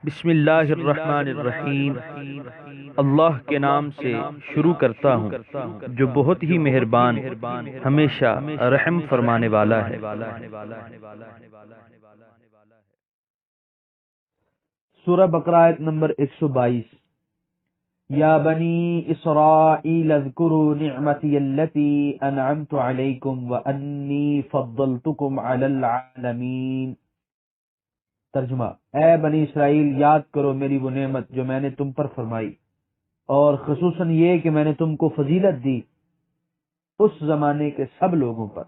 بسم اللہ الرحمن الرحیم۔ اللہ کے نام سے شروع کرتا ہوں جو بہت ہی مہربان ہمیشہ رحم فرمانے والا ہے۔ سورہ بقرہ آیت نمبر 122۔ یا بنی اسرائیل اذکروا نعمتی التي انعمت علیکم وانی فضلتکم علی العالمین۔ ترجمہ: اے بنی اسرائیل، یاد کرو میری وہ نعمت جو میں نے تم پر فرمائی، اور خصوصاً یہ کہ میں نے تم کو فضیلت دی اس زمانے کے سب لوگوں پر۔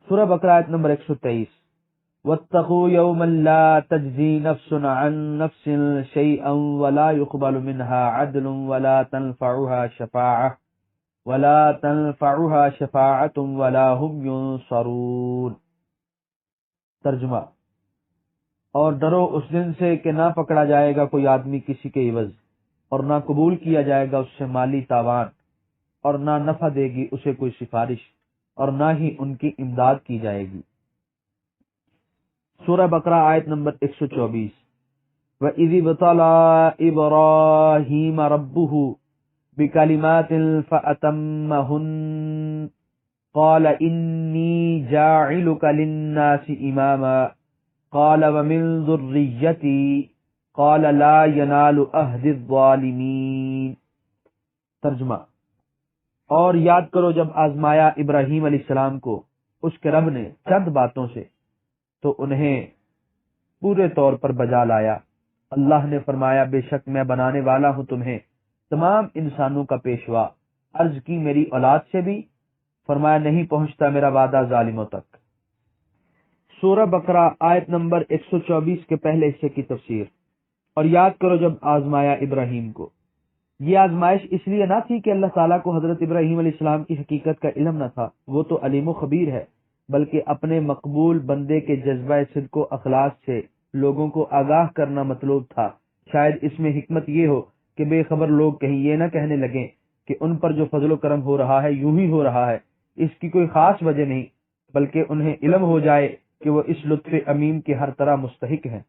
سورہ بقرہ آیت نمبر 123۔ واتقوا يوما لا تجزي نفس عن نفس شيئا ولا يقبل منها عدل ولا تنفعها شفاعة ولا هم ينصرون۔ ترجمہ: اور ڈرو اس دن سے کہ نہ پکڑا جائے گا کوئی آدمی کسی کے عوض، اور نہ قبول کیا جائے گا اس سے مالی تاوان، اور نہ نفع دے گی اسے کوئی سفارش، اور نہ ہی ان کی امداد کی جائے گی۔ سورہ بقرہ آیت نمبر 124۔ وَإِذِ ابْتَلَىٰ إِبْرَاهِيمَ رَبُّهُ بِكَلِمَاتٍ فَأَتَمَّهُنَّ قَالَ إِنِّي جَاعِلُكَ لِلنَّاسِ إِمَامًا قَالَ وَمِن ذُرِّيَّتِي قَالَ لَا يَنَالُ عَهْدِ الظَّالِمِينَ۔ ترجمہ: اور یاد کرو جب آزمایا ابراہیم علیہ السلام کو اس کے رب نے چند باتوں سے تو انہیں پورے طور پر بجا لایا۔ اللہ نے فرمایا بے شک میں بنانے والا ہوں تمہیں تمام انسانوں کا پیشوا۔ عرض کی میری اولاد سے بھی؟ فرمایا نہیں پہنچتا میرا وعدہ ظالموں تک۔ سورہ بقرہ آیت نمبر 124 کے پہلے حصے کی تفسیر۔ اور یاد کرو جب آزمایا ابراہیم کو، یہ آزمائش اس لیے نہ تھی کہ اللہ تعالیٰ کو حضرت ابراہیم علیہ السلام کی حقیقت کا علم نہ تھا، وہ تو علیم و خبیر ہے، بلکہ اپنے مقبول بندے کے جذبہ صدق و اخلاص سے لوگوں کو آگاہ کرنا مطلوب تھا۔ شاید اس میں حکمت یہ ہو کہ بے خبر لوگ کہیں یہ نہ کہنے لگیں کہ ان پر جو فضل و کرم ہو رہا ہے یوں ہی ہو رہا ہے، اس کی کوئی خاص وجہ نہیں، بلکہ انہیں علم ہو جائے کہ وہ اس لطف عمیم کے ہر طرح مستحق ہیں۔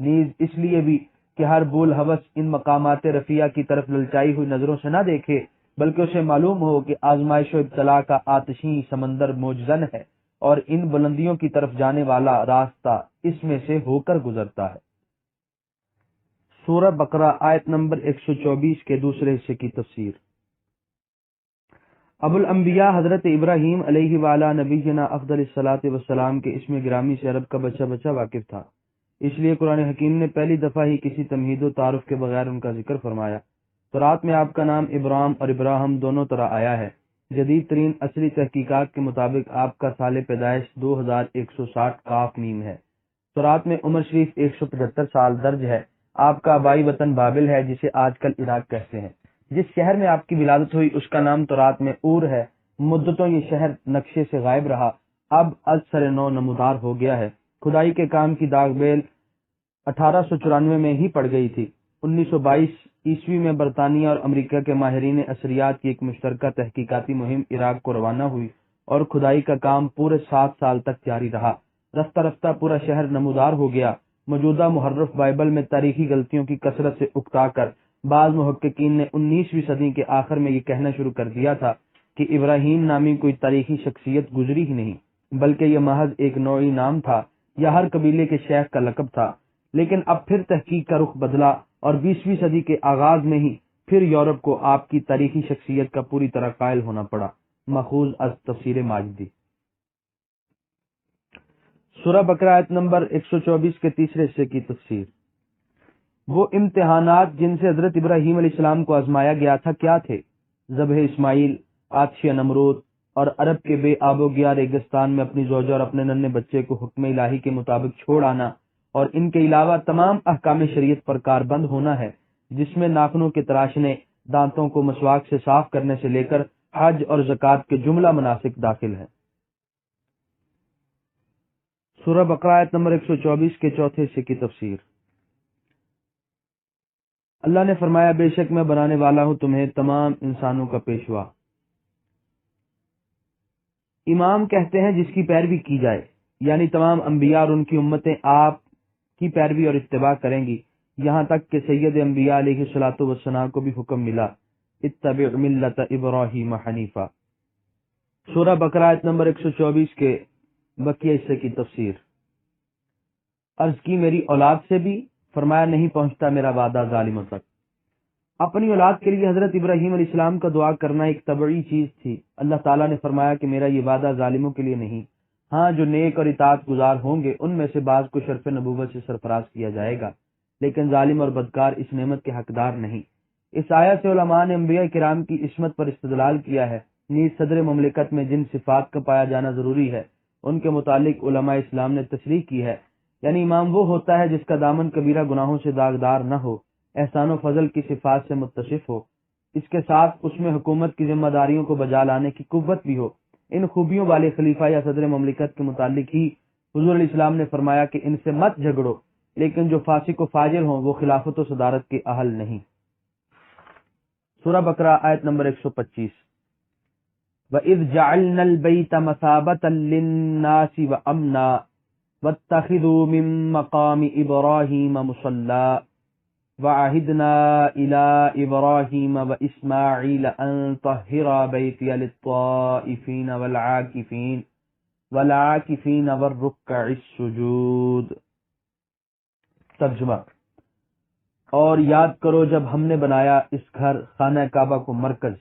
نیز اس لیے بھی کہ ہر بول ہوس ان مقامات رفیع کی طرف للچائی ہوئی نظروں سے نہ دیکھے، بلکہ اسے معلوم ہو کہ آزمائش و ابتلا کا آتشی سمندر موجزن ہے، اور ان بلندیوں کی طرف جانے والا راستہ اس میں سے ہو کر گزرتا ہے۔ سورہ بقرہ آیت نمبر 124 کے دوسرے حصے کی تفسیر۔ ابو الانبیاء حضرت ابراہیم علیہ وعلی نبینا افضل الصلاۃ والسلام کے اسم گرامی سے عرب کا بچہ بچہ واقف تھا، اس لیے قرآن حکیم نے پہلی دفعہ ہی کسی تمہید و تعارف کے بغیر ان کا ذکر فرمایا۔ تو رات میں آپ کا نام ابرام اور ابراہم دونوں طرح آیا ہے۔ جدید ترین اصلی تحقیقات کے مطابق آپ کا سال پیدائش 2160 قاف میم ہے۔ تو رات میں عمر شریف 175 سال درج ہے۔ آپ کا آبائی وطن بابل ہے جسے آج کل عراق کہتے ہیں۔ جس شہر میں آپ کی ولادت ہوئی اس کا نام تو رات میں اور ہے۔ مدتوں یہ شہر نقشے سے غائب رہا، اب از سر نو نمودار ہو گیا ہے۔ کھدائی کے کام کی داغ بیل 1894 میں ہی پڑ گئی تھی۔ 1922 عیسوی میں برطانیہ اور امریکہ کے ماہرین اثریات کی ایک مشترکہ تحقیقاتی مہم عراق کو روانہ ہوئی، اور کھدائی کا کام پورے 7 سال تک جاری رہا۔ رفتہ رفتہ پورا شہر نمودار ہو گیا۔ موجودہ محرف بائبل میں تاریخی غلطیوں کی کثرت سے اکتا کر بعض محققین نے 19ویں صدی کے آخر میں یہ کہنا شروع کر دیا تھا کہ ابراہیم نامی کوئی تاریخی شخصیت گزری ہی نہیں، بلکہ یہ محض ایک نوعی نام تھا یا ہر قبیلے کے شیخ کا لقب تھا۔ لیکن اب پھر تحقیق کا رخ بدلا، اور 20ویں صدی کے آغاز میں ہی پھر یورپ کو آپ کی تاریخی شخصیت کا پوری طرح قائل ہونا پڑا۔ ماخوذ از تفسیر ماجدی۔ سورہ بقرہ آیت نمبر 124 کے تیسرے حصے کی تفسیر۔ وہ امتحانات جن سے حضرت ابراہیم علیہ السلام کو آزمایا گیا تھا کیا تھے؟ ذبح اسماعیل، آتشیہ نمرود، اور عرب کے بے آب و گیا ریگستان میں اپنی زوجہ اور اپنے ننھے بچے کو حکم الہی کے مطابق چھوڑ آنا، اور ان کے علاوہ تمام احکام شریعت پر کاربند ہونا ہے، جس میں ناخنوں کے تراشنے، دانتوں کو مسواک سے صاف کرنے سے لے کر حج اور زکوٰۃ کے جملہ مناسک داخل ہیں۔ سورہ بقرہ آیت نمبر 124 کے چوتھے حصے کی تفسیر۔ اللہ نے فرمایا بے شک میں بنانے والا ہوں تمہیں تمام انسانوں کا پیشوا۔ امام کہتے ہیں جس کی پیروی کی جائے، یعنی تمام انبیاء اور ان کی امتیں آپ کی پیروی اور اتباع کریں گی، یہاں تک کہ سید انبیاء علیہ الصلوۃ والسلام کو بھی حکم ملا اتبع ملت ابراہیم حنیفہ۔ سورہ بقرہ آیت نمبر 124 کے بقیہ حصے کی تفسیر۔ عرض کی میری اولاد سے بھی، فرمایا نہیں پہنچتا میرا وعدہ ظالموں تک۔ اپنی اولاد کے لیے حضرت ابراہیم علیہ السلام کا دعا کرنا ایک طبعی چیز تھی۔ اللہ تعالیٰ نے فرمایا کہ میرا یہ وعدہ ظالموں کے لیے نہیں، ہاں جو نیک اور اطاعت گزار ہوں گے ان میں سے بعض کو شرف نبوت سے سرفراز کیا جائے گا، لیکن ظالم اور بدکار اس نعمت کے حقدار نہیں۔ اس آیت سے علماء نے انبیاء کرام کی عصمت پر استدلال کیا ہے۔ نیز صدر مملکت میں جن صفات کا پایا جانا ضروری ہے ان کے متعلق علماء اسلام نے تصریح کی ہے، یعنی امام وہ ہوتا ہے جس کا دامن کبیرہ گناہوں سے داغدار نہ ہو، احسان و فضل کی صفات سے متصف ہو، اس کے ساتھ اس میں حکومت کی ذمہ داریوں کو بجا لانے کی قوت بھی ہو۔ ان خوبیوں والے خلیفہ یا صدر مملکت کے متعلق ہی حضور علیہ السلام نے فرمایا کہ ان سے مت جھگڑو، لیکن جو فاسق و فاجر ہوں وہ خلافت و صدارت کے اہل نہیں۔ سورہ بقرہ آیت نمبر 125۔ وَإِذْ جَعَلْنَا الْبَيْتَ مَثَابَةً لِلنَّاسِ وَأَمْنًا وَاتَّخِذُوا مِن مَّقَامِ إِبْرَاهِيمَ مُصَلًّى وَعَهِدْنَا إِلَىٰ إِبْرَاهِيمَ وَإِسْمَاعِيلَ أَن طَهِّرَا بَيْتِيَ لِلطَّائِفِينَ وَالْعَاكِفِينَ وَالرُّكَّعِ السُّجُودِ۔ ترجمہ۔ اور یاد کرو جب ہم نے بنایا اس گھر خانہ کعبہ کو مرکز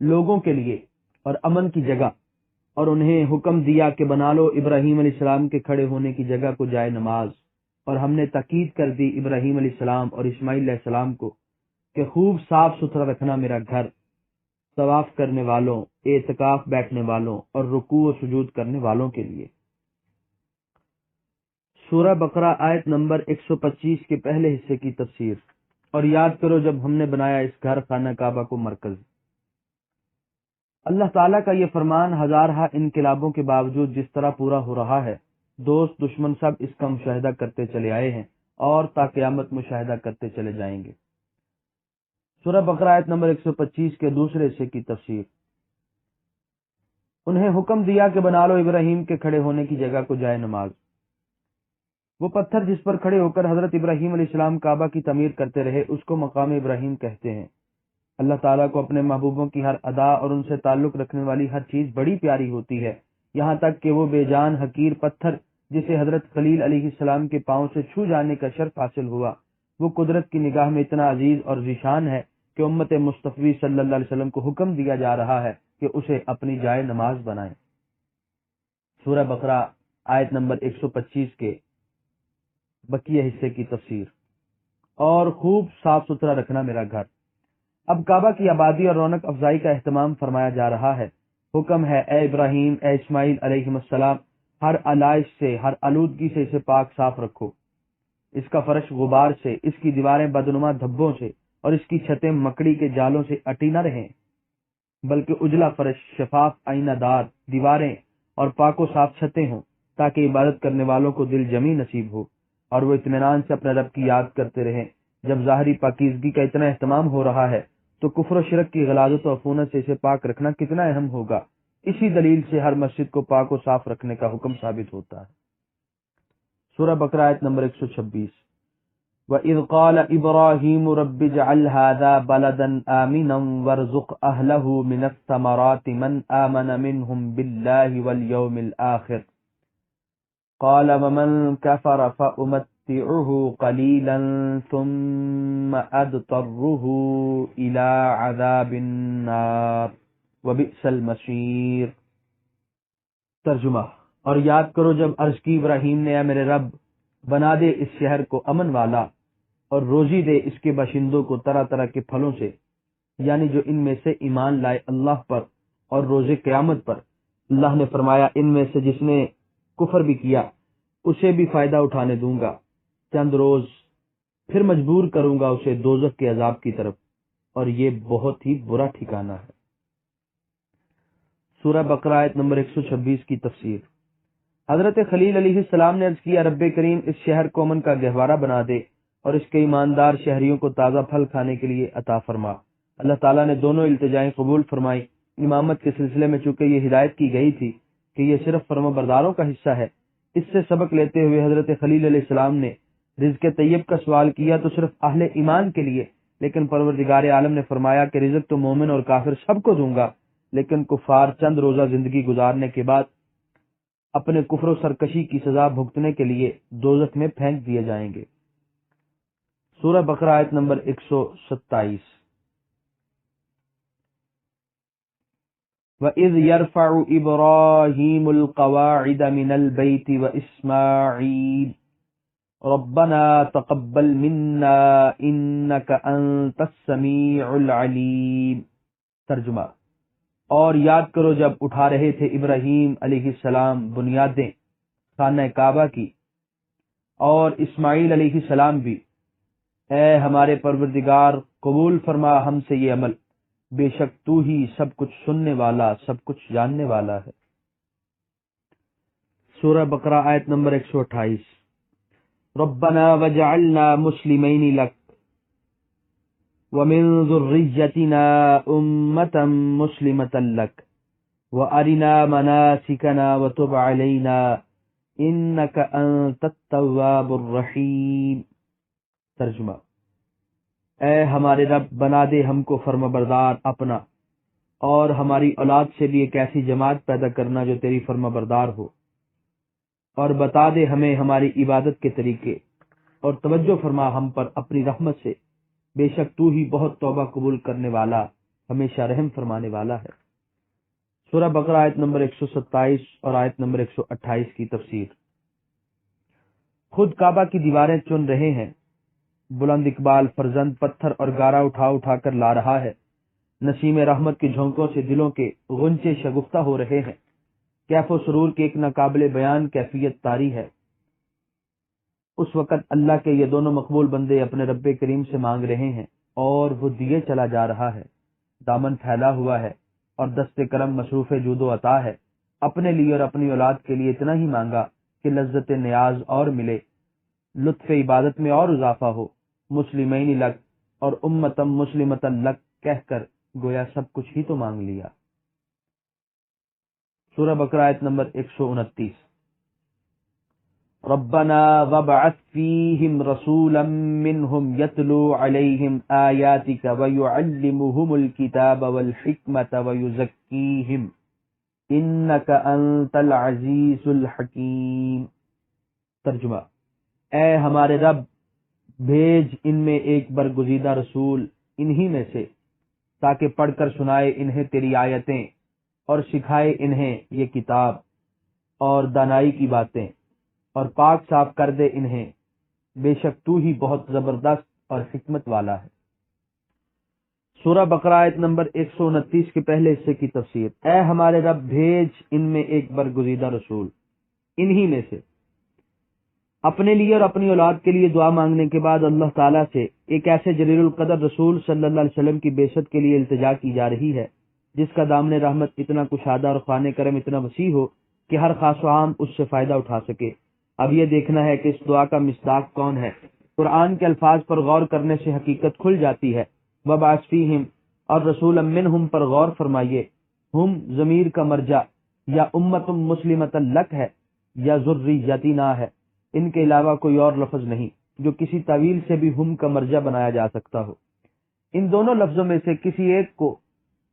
لوگوں کے لیے اور امن کی جگہ، اور انہیں حکم دیا کہ بنا لو ابراہیم علیہ السلام کے کھڑے ہونے کی جگہ کو جائے نماز، اور ہم نے تاکید کر دی ابراہیم علیہ السلام اور اسماعیل علیہ السلام کو کہ خوب صاف ستھرا رکھنا میرا گھر، طواف کرنے والوں، اعتکاف بیٹھنے والوں اور رکوع و سجود کرنے والوں کے لیے۔ سورہ بقرہ آیت نمبر 125 کے پہلے حصے کی تفسیر۔ اور یاد کرو جب ہم نے بنایا اس گھر خانہ کعبہ کو مرکز۔ اللہ تعالیٰ کا یہ فرمان ہزارہ انقلابوں کے باوجود جس طرح پورا ہو رہا ہے، دوست دشمن سب اس کا مشاہدہ کرتے چلے آئے ہیں اور تا قیامت مشاہدہ کرتے چلے جائیں گے۔ سورہ بقرہ آیت نمبر 125 کے دوسرے حصے کی تفسیر۔ انہیں حکم دیا کہ بنا لو ابراہیم کے کھڑے ہونے کی جگہ کو جائے نماز۔ وہ پتھر جس پر کھڑے ہو کر حضرت ابراہیم علیہ السلام کعبہ کی تعمیر کرتے رہے اس کو مقام ابراہیم کہتے ہیں۔ اللہ تعالیٰ کو اپنے محبوبوں کی ہر ادا اور ان سے تعلق رکھنے والی ہر چیز بڑی پیاری ہوتی ہے، یہاں تک کہ وہ بے جان حقیر پتھر جسے حضرت خلیل علیہ السلام کے پاؤں سے چھو جانے کا شرف حاصل ہوا، وہ قدرت کی نگاہ میں اتنا عزیز اور ذیشان ہے کہ امت مصطفی صلی اللہ علیہ وسلم کو حکم دیا جا رہا ہے کہ اسے اپنی جائے نماز بنائیں۔ سورہ بقرہ آیت نمبر 125 کے بقیہ حصے کی تفسیر۔ اور خوب صاف ستھرا رکھنا میرا گھر۔ اب کعبہ کی آبادی اور رونق افزائی کا اہتمام فرمایا جا رہا ہے۔ حکم ہے اے ابراہیم، اے اسماعیل علیہ السلام، ہر علائش سے، ہر آلودگی سے اسے پاک صاف رکھو، اس کا فرش غبار سے، اس کی دیواریں بدنما دھبوں سے اور اس کی چھتیں مکڑی کے جالوں سے اٹی نہ رہیں، بلکہ اجلا فرش، شفاف آئینہ دار دیواریں اور پاک و صاف چھتیں ہوں، تاکہ عبادت کرنے والوں کو دل جمی نصیب ہو اور وہ اطمینان سے اپنے رب کی یاد کرتے رہیں۔ جب ظاہری پاکیزگی کا اتنا اہتمام ہو رہا ہے تو کفر و شرک کی غلاظت و عفونت سے اسے پاک رکھنا کتنا اہم ہوگا۔ اسی دلیل سے ہر مسجد کو پاک و صاف رکھنے کا حکم ثابت ہوتا ہے۔ سورہ بقرہ آیت نمبر 126۔ وَإِذْ قَالَ إِبْرَاهِيمُ رَبِّ اجْعَلْ هَذَا بَلَدًا آمِنًا وَارْزُقْ أَهْلَهُ مِنَ الثَّمَرَاتِ مَنْ آمَنَ مِنْهُمْ بِاللَّهِ وَالْيَوْمِ الْآخِرِ قَالَ وَمَنْ كَفَرَ فَأُمَتِّعُهُ قَلِيلًا ثُمَّ أَضْطَرُّهُ إِلَى عَذَابِ النَّارِ وَبِئْسَ الْمَصِيرُ۔ ترجمہ۔ اور یاد کرو جب عرض کی ابراہیم نے، اے میرے رب، بنا دے اس شہر کو امن والا اور روزی دے اس کے باشندوں کو طرح طرح کے پھلوں سے، یعنی جو ان میں سے ایمان لائے اللہ پر اور روز قیامت پر۔ اللہ نے فرمایا ان میں سے جس نے کفر بھی کیا اسے بھی فائدہ اٹھانے دوں گا، چند روز پھر مجبور کروں گا اسے دوزخ کے عذاب کی طرف، اور یہ بہت ہی برا ٹھکانہ ہے۔ سورہ بقرہ آیت نمبر 126 کی تفسیر۔ حضرت خلیل علیہ السلام نے عرض کیا، رب کریم اس شہر کو امن کا گہوارہ بنا دے اور اس کے ایماندار شہریوں کو تازہ پھل کھانے کے لیے عطا فرما۔ اللہ تعالیٰ نے دونوں التجائیں قبول فرمائی۔ امامت کے سلسلے میں چونکہ یہ ہدایت کی گئی تھی کہ یہ صرف فرما برداروں کا حصہ ہے، اس سے سبق لیتے ہوئے حضرت خلیل علیہ السلام نے رزق طیب کا سوال کیا تو صرف اہل ایمان کے لیے، لیکن پروردگار عالم نے فرمایا کہ رزق تو مومن اور کافر سب کو دوں گا، لیکن کفار چند روزہ زندگی گزارنے کے بعد اپنے کفر و سرکشی کی سزا بھگتنے کے لیے دوزخ میں پھینک دیے جائیں گے۔ سورہ بقرہ آیت نمبر 127۔ وَإِذْ يَرْفَعُ إِبْرَاهِيمُ الْقَوَاعِدَ مِنَ الْبَيْتِ وَإِسْمَاعِيلُ رَبَّنَا تَقَبَّلْ مِنَّا إِنَّكَ أَنْتَ السَّمِيعُ الْعَلِيمُ۔ ترجمہ: اور یاد کرو جب اٹھا رہے تھے ابراہیم علیہ السلام بنیادیں خانہ کعبہ کی، اور اسماعیل علیہ السلام بھی، اے ہمارے پروردگار قبول فرما ہم سے یہ عمل، بے شک تو ہی سب کچھ سننے والا سب کچھ جاننے والا ہے۔ سورہ بقرہ آیت نمبر 128۔ ربنا وجعلنا مسلمین لک ومن ذریتنا امة مسلمة لک وارنا مناسکنا وتب علینا انک انت التواب الرحیم۔ ترجمہ: اے ہمارے رب بنا دے ہم کو فرما بردار اپنا، اور ہماری اولاد سے بھی ایک ایسی جماعت پیدا کرنا جو تیری فرما بردار ہو، اور بتا دے ہمیں ہماری عبادت کے طریقے، اور توجہ فرما ہم پر اپنی رحمت سے، بے شک تو ہی بہت توبہ قبول کرنے والا ہمیشہ رحم فرمانے والا ہے۔ سورہ بقرہ آیت نمبر 127 اور آیت نمبر 128 کی تفسیر۔ خود کعبہ کی دیواریں چن رہے ہیں، بلند اقبال فرزند پتھر اور گارا اٹھا اٹھا کر لا رہا ہے، نسیم رحمت کے جھونکوں سے دلوں کے غنچے شگفتہ ہو رہے ہیں، کیف و سرور کی ایک ناقابل بیان کیفیت طاری ہے۔ اس وقت اللہ کے یہ دونوں مقبول بندے اپنے رب کریم سے مانگ رہے ہیں، اور وہ دیے چلا جا رہا ہے، دامن پھیلا ہوا ہے، اور دست کرم مصروف جود و عطا ہے۔ اپنے لیے اور اپنی اولاد کے لیے اتنا ہی مانگا کہ لذت نیاز اور ملے، لطف عبادت میں اور اضافہ ہو، مسلمین لک اور امتم مسلمتن لک کہہ کر گویا سب کچھ ہی تو مانگ لیا۔ سورہ بقرہ آیت نمبر 129۔ ربنا وابعث فیہم رسولا منہم یتلو علیہم آیاتک ویعلمہم الکتاب والحکمت ویزکیہم انک انت العزیز الحکیم۔ ترجمہ: اے ہمارے رب بھیج ان میں ایک برگزیدہ رسول انہی میں سے، تاکہ پڑھ کر سنائے انہیں تیری آیتیں اور سکھائے انہیں یہ کتاب اور دانائی کی باتیں، اور پاک صاف کر دے انہیں، بے شک تو ہی بہت زبردست اور حکمت والا ہے۔ سورہ بقرہ آیت نمبر 129 کے پہلے حصے کی تفسیر۔ اے ہمارے رب بھیج ان میں ایک برگزیدہ رسول انہی میں سے۔ اپنے لیے اور اپنی اولاد کے لیے دعا مانگنے کے بعد اللہ تعالیٰ سے ایک ایسے جلیل القدر رسول صلی اللہ علیہ وسلم کی بعثت کے لیے التجا کی جا رہی ہے جس کا دامن رحمت اتنا کشادہ اور خوان کرم اتنا وسیع ہو کہ ہر خاص و عام اس سے فائدہ اٹھا سکے۔ اب یہ دیکھنا ہے کہ اس دعا کا مصداق کون ہے۔ قرآن کے الفاظ پر غور کرنے سے حقیقت کھل جاتی ہے۔ وَبَعَثْ فِيهِمْ اور رسولا منہم پر غور فرمائیے۔ ہم ضمیر کا مرجع یا امت مسلمۃ لک ہے یا ذریتنا ہے، ان کے علاوہ کوئی اور لفظ نہیں جو کسی تعویل سے بھی ہم کا مرجع بنایا جا سکتا ہو۔ ان دونوں لفظوں میں سے کسی ایک کو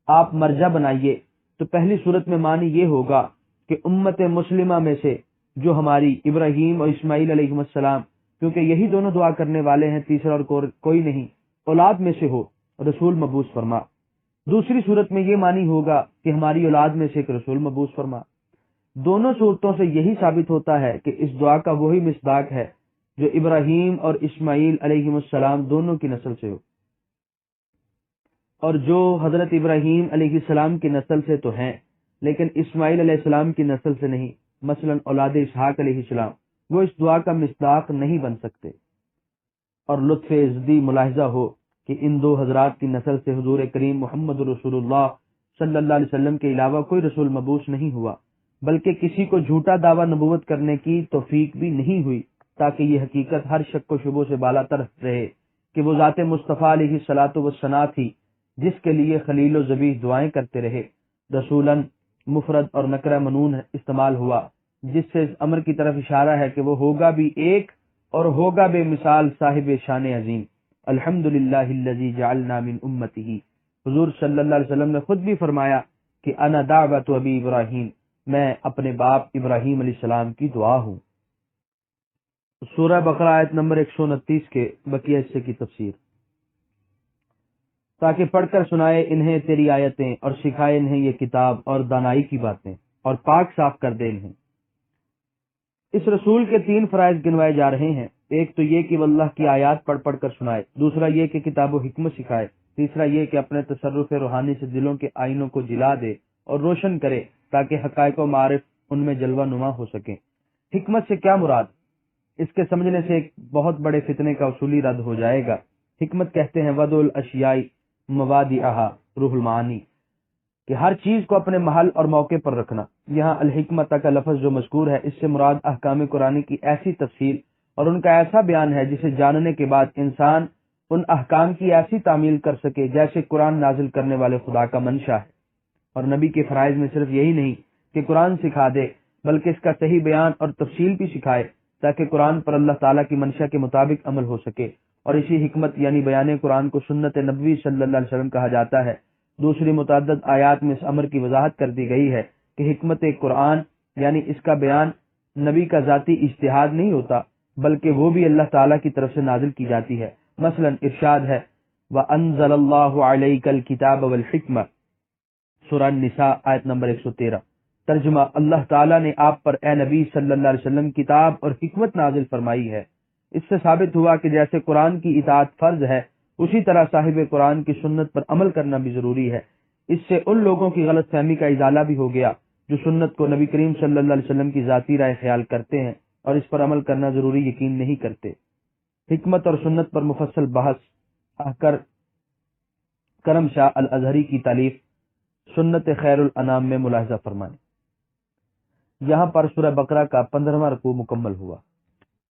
آپ مرجع بنائیے تو پہلی صورت میں معنی یہ ہوگا کہ امت مسلمہ میں سے جو ہماری ابراہیم اور اسماعیل علیہ السلام، کیونکہ یہی دونوں دعا کرنے والے ہیں، تیسرا اور کوئی نہیں، اولاد میں سے ہو رسول مبعوث فرما۔ دوسری صورت میں یہ معنی ہوگا کہ ہماری اولاد میں سے ایک رسول مبعوث فرما۔ دونوں صورتوں سے یہی ثابت ہوتا ہے کہ اس دعا کا وہی مصداق ہے جو ابراہیم اور اسماعیل علیہ السلام دونوں کی نسل سے ہو، اور جو حضرت ابراہیم علیہ السلام کی نسل سے تو ہیں لیکن اسماعیل علیہ السلام کی نسل سے نہیں، مثلا اولاد اسحاق علیہ السلام، وہ اس دعا کا مصداق نہیں بن سکتے۔ اور لطف ازدی ملاحظہ ہو کہ ان دو حضرات کی نسل سے حضور کریم محمد رسول اللہ صلی اللہ علیہ وسلم کے علاوہ کوئی رسول مبعوث نہیں ہوا، بلکہ کسی کو جھوٹا دعویٰ نبوت کرنے کی توفیق بھی نہیں ہوئی، تاکہ یہ حقیقت ہر شک و شبہ سے بالا تر رہے کہ وہ ذات مصطفیٰ علیہ الصلاۃ والثناء تھی جس کے لیے خلیل و ذبیح دعائیں کرتے رہے۔ رسولاً مفرد اور نکرہ منون استعمال ہوا، جس سے اس امر کی طرف اشارہ ہے کہ وہ ہوگا بھی ایک اور ہوگا بے مثال صاحب شان عظیم۔ الحمدللہ الذی جعلنا من امتہ، حضور صلی اللہ علیہ وسلم نے خود بھی فرمایا کہ انا دعوت ابی ابراہیم، میں اپنے باپ ابراہیم علیہ السلام کی دعا ہوں۔ سورہ بقرہ آیت نمبر 129 کے بقیہ حصے کی تفسیر۔ تاکہ پڑھ کر سنائے انہیں تیری آیتیں اور سکھائے انہیں یہ کتاب اور دانائی کی باتیں اور پاک صاف کر دے انہیں۔ اس رسول کے 3 فرائض گنوائے جا رہے ہیں۔ ایک تو یہ کہ وہ اللہ کی آیات پڑھ پڑھ کر سنائے، دوسرا یہ کہ کتاب و حکمت سکھائے، تیسرا یہ کہ اپنے تصرف روحانی سے دلوں کے آئینوں کو جلا دے اور روشن کرے تاکہ حقائق و معارف ان میں جلوہ نما ہو سکیں۔ حکمت سے کیا مراد؟ اس کے سمجھنے سے ایک بہت بڑے فتنے کا اصولی رد ہو جائے گا۔ حکمت کہتے ہیں وضع الاشیاء موادعہا، روح المعانی، کہ ہر چیز کو اپنے محل اور موقع پر رکھنا۔ یہاں الحکمت کا لفظ جو مذکور ہے، اس سے مراد احکام قرآن کی ایسی تفصیل اور ان کا ایسا بیان ہے جسے جاننے کے بعد انسان ان احکام کی ایسی تعمیل کر سکے جیسے قرآن نازل کرنے والے خدا کا منشا ہے۔ اور نبی کے فرائض میں صرف یہی نہیں کہ قرآن سکھا دے، بلکہ اس کا صحیح بیان اور تفصیل بھی سکھائے تاکہ قرآن پر اللہ تعالیٰ کی منشا کے مطابق عمل ہو سکے۔ اور اسی حکمت یعنی بیان قرآن کو سنت نبوی صلی اللہ علیہ وسلم کہا جاتا ہے۔ دوسری متعدد آیات میں اس امر کی وضاحت کر دی گئی ہے کہ حکمت قرآن یعنی اس کا بیان نبی کا ذاتی اجتہاد نہیں ہوتا، بلکہ وہ بھی اللہ تعالیٰ کی طرف سے نازل کی جاتی ہے۔ مثلا ارشاد ہے وَأَنزَلَ اللَّهُ عَلَيْكَ الْكِتَابَ وَالْحِكْمَةَ، سورہ النساء آیت نمبر 113۔ ترجمہ، اللہ تعالیٰ نے آپ پر اے نبی صلی اللہ علیہ وسلم کتاب اور حکمت نازل فرمائی ہے۔ اس سے ثابت ہوا کہ جیسے قرآن کی اطاعت فرض ہے، اسی طرح صاحب قرآن کی سنت پر عمل کرنا بھی ضروری ہے۔ اس سے ان لوگوں کی غلط فہمی کا ازالہ بھی ہو گیا جو سنت کو نبی کریم صلی اللہ علیہ وسلم کی ذاتی رائے خیال کرتے ہیں اور اس پر عمل کرنا ضروری یقین نہیں کرتے۔ حکمت اور سنت پر مفصل بحث کرم شاہ الازہری کی تالیف سنت خیر الانام میں ملاحظہ فرمائیں۔ یہاں پر سورہ بقرہ کا 15واں رکوع مکمل ہوا۔